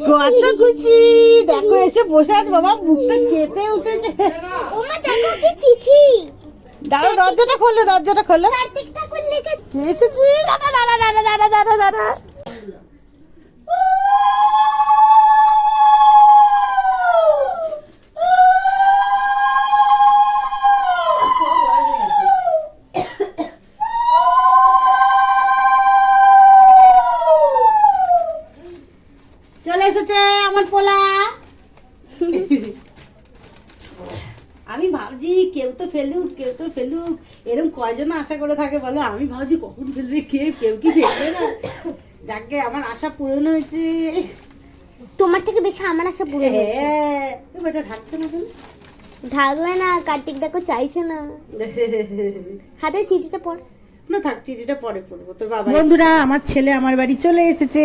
কত খুশি দেখো এসে বসে আছে বাবা মুখটা কেঁপে উঠেছে দাঁড়া দরজাটা খোলো এসেছি দাঁড়া চলে এসেছে আমার পোলা আমি ভাবছি কেউ তো ফেলুক এরকম কয়জন আশা করে থাকে বলো আমি ভাবছি কখন ফেলবে কেউ কি ফেলবে না যাকে আমার আশা পূরণ হয়েছে তোমার থেকে বেশি আমার আশা পুরো হ্যাঁ এটা ঢাকছে না কেন ঢাকবে না কার্তিক দেখো চাইছে না হাতে চিঠিটা পড় না থাক চিঠিটা পরে পড়বো তোর বাবা বন্ধুরা আমার ছেলে আমার বাড়ি চলে এসেছে